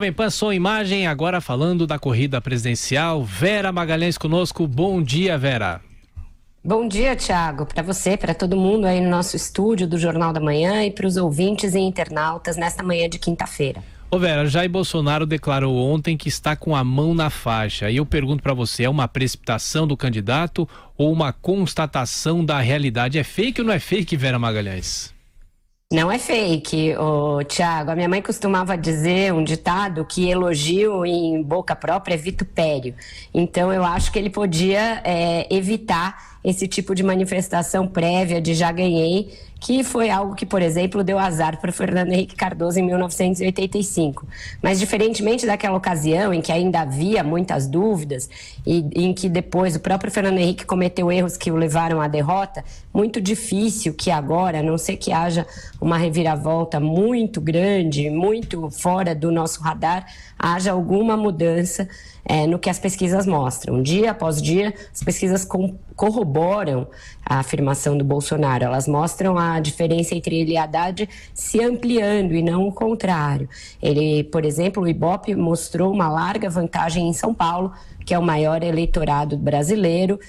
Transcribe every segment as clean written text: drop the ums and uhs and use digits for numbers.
Bem, passou a imagem, agora falando da corrida presidencial. Vera Magalhães conosco. Bom dia, Vera. Bom dia, Thiago, para você, para todo mundo aí no nosso estúdio do Jornal da Manhã e para os ouvintes e internautas nesta manhã de quinta-feira. Ô Vera, Jair Bolsonaro declarou ontem que está com a mão na faixa. E eu pergunto para você, é uma precipitação do candidato ou uma constatação da realidade? É fake ou não é fake, Vera Magalhães? Não é fake, Thiago. A minha mãe costumava dizer um ditado que elogio em boca própria é vitupério. Então eu acho que ele podia evitar esse tipo de manifestação prévia de já ganhei, que foi algo que, por exemplo, deu azar para o Fernando Henrique Cardoso em 1985. Mas, diferentemente daquela ocasião em que ainda havia muitas dúvidas e em que depois o próprio Fernando Henrique cometeu erros que o levaram à derrota, muito difícil que agora, a não ser que haja uma reviravolta muito grande, muito fora do nosso radar, haja alguma mudança no que as pesquisas mostram. Dia após dia, as pesquisas corroboram a afirmação do Bolsonaro. Elas mostram a diferença entre ele e Haddad se ampliando e não o contrário. Ele, por exemplo, o Ibope mostrou uma larga vantagem em São Paulo, que é o maior eleitorado brasileiro,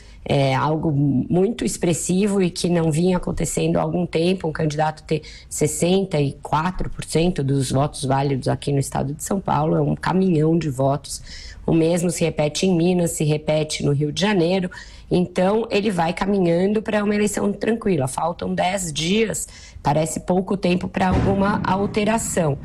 algo muito expressivo e que não vinha acontecendo há algum tempo, um candidato ter 64% dos votos válidos aqui no estado de São Paulo, é um caminhão de votos. O mesmo se repete em Minas, se repete no Rio de Janeiro. Então, ele vai caminhando para uma eleição tranquila. Faltam 10 dias, parece pouco tempo para alguma alteração.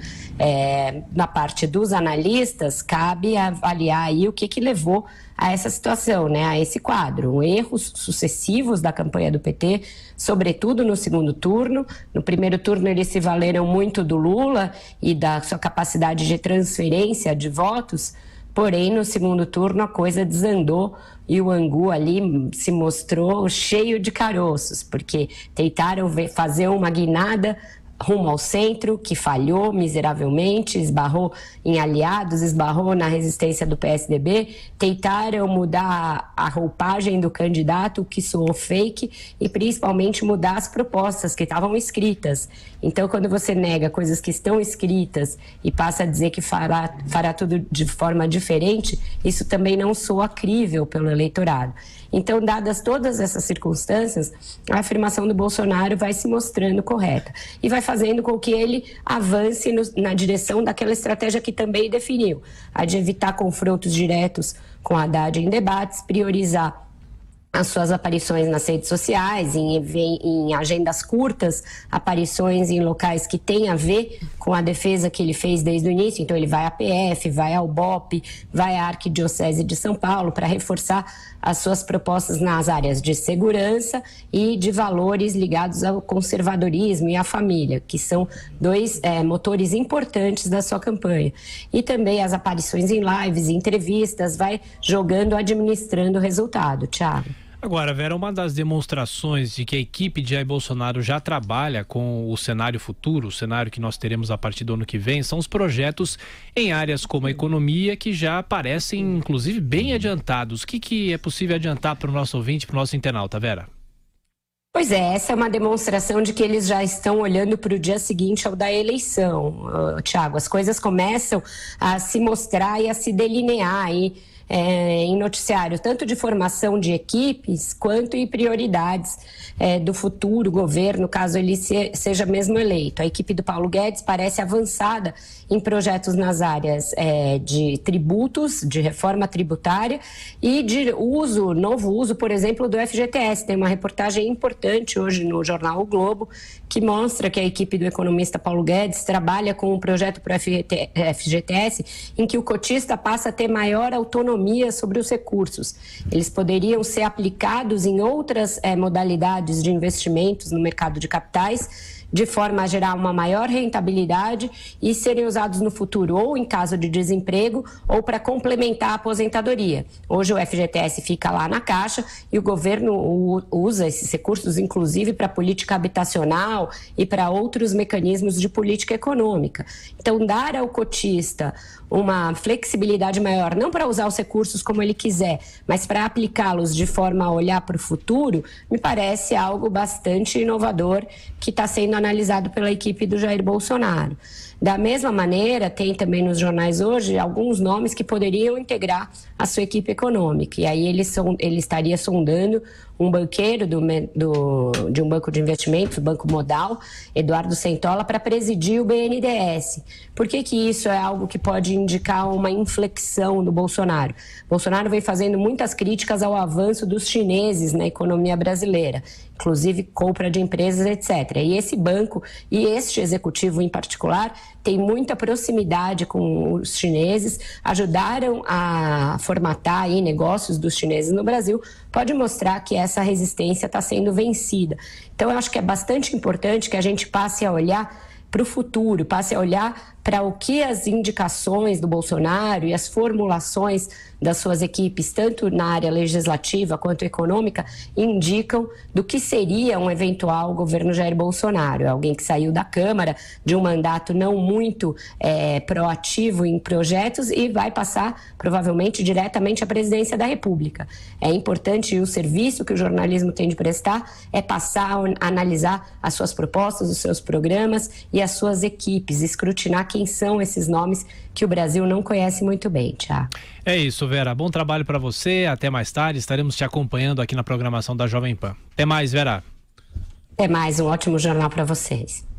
Na parte dos analistas, cabe avaliar aí o que levou a essa situação, né? A esse quadro. Erros sucessivos da campanha do PT, sobretudo no segundo turno. No primeiro turno, eles se valeram muito do Lula e da sua capacidade de transferência de votos. Porém, no segundo turno, a coisa desandou e o angu ali se mostrou cheio de caroços, porque tentaram fazer uma guinada rumo ao centro, que falhou miseravelmente, esbarrou em aliados, esbarrou na resistência do PSDB, tentaram mudar a roupagem do candidato, que soou fake, e principalmente mudar as propostas que estavam escritas. Então, quando você nega coisas que estão escritas e passa a dizer que fará tudo de forma diferente, isso também não soa crível pelo eleitorado. Então, dadas todas essas circunstâncias, a afirmação do Bolsonaro vai se mostrando correta e vai fazendo com que ele avance na direção daquela estratégia que também definiu, a de evitar confrontos diretos com Haddad em debates, priorizar as suas aparições nas redes sociais, em agendas curtas, aparições em locais que têm a ver com a defesa que ele fez desde o início. Então ele vai à PF, vai ao BOP, vai à Arquidiocese de São Paulo para reforçar as suas propostas nas áreas de segurança e de valores ligados ao conservadorismo e à família, que são dois motores importantes da sua campanha. E também as aparições em lives, entrevistas, vai jogando, administrando o resultado. Thiago. Agora, Vera, uma das demonstrações de que a equipe de Jair Bolsonaro já trabalha com o cenário futuro, o cenário que nós teremos a partir do ano que vem, são os projetos em áreas como a economia, que já parecem, inclusive, bem adiantados. O que é possível adiantar para o nosso ouvinte, para o nosso internauta, Vera? Pois é, essa é uma demonstração de que eles já estão olhando para o dia seguinte ao da eleição, Thiago. As coisas começam a se mostrar e a se delinear aí em noticiário, tanto de formação de equipes, quanto em prioridades do futuro governo, caso ele seja mesmo eleito. A equipe do Paulo Guedes parece avançada em projetos nas áreas de tributos, de reforma tributária e de novo uso, por exemplo, do FGTS. Tem uma reportagem importante hoje no jornal O Globo, que mostra que a equipe do economista Paulo Guedes trabalha com um projeto para o FGTS, em que o cotista passa a ter maior autonomia sobre os recursos. Eles poderiam ser aplicados em outras modalidades de investimentos no mercado de capitais, de forma a gerar uma maior rentabilidade e serem usados no futuro ou em caso de desemprego ou para complementar a aposentadoria. Hoje o FGTS fica lá na Caixa e o governo usa esses recursos inclusive para política habitacional e para outros mecanismos de política econômica. Então, dar ao cotista uma flexibilidade maior, não para usar os recursos como ele quiser, mas para aplicá-los de forma a olhar para o futuro, me parece algo bastante inovador que está sendo analisado pela equipe do Jair Bolsonaro. Da mesma maneira, tem também nos jornais hoje alguns nomes que poderiam integrar a sua equipe econômica. E aí ele estaria sondando um banqueiro de um banco de investimentos, o Banco Modal, Eduardo Centola, para presidir o BNDES. Por que isso é algo que pode indicar uma inflexão do Bolsonaro? Bolsonaro vem fazendo muitas críticas ao avanço dos chineses na economia brasileira, inclusive compra de empresas, etc. E esse banco e este executivo em particular tem muita proximidade com os chineses, ajudaram a formatar aí negócios dos chineses no Brasil, pode mostrar que essa resistência está sendo vencida. Então, eu acho que é bastante importante que a gente passe a olhar para o futuro, passe a olhar para o que as indicações do Bolsonaro e as formulações das suas equipes, tanto na área legislativa quanto econômica, indicam do que seria um eventual governo Jair Bolsonaro. Alguém que saiu da Câmara de um mandato não muito proativo em projetos e vai passar, provavelmente, diretamente à presidência da República. É importante, e o serviço que o jornalismo tem de prestar é passar a analisar as suas propostas, os seus programas e as suas equipes, escrutinar quem são esses nomes que o Brasil não conhece muito bem, Thiago. É isso, Vera. Bom trabalho para você. Até mais tarde. Estaremos te acompanhando aqui na programação da Jovem Pan. Até mais, Vera. Até mais. Um ótimo jornal para vocês.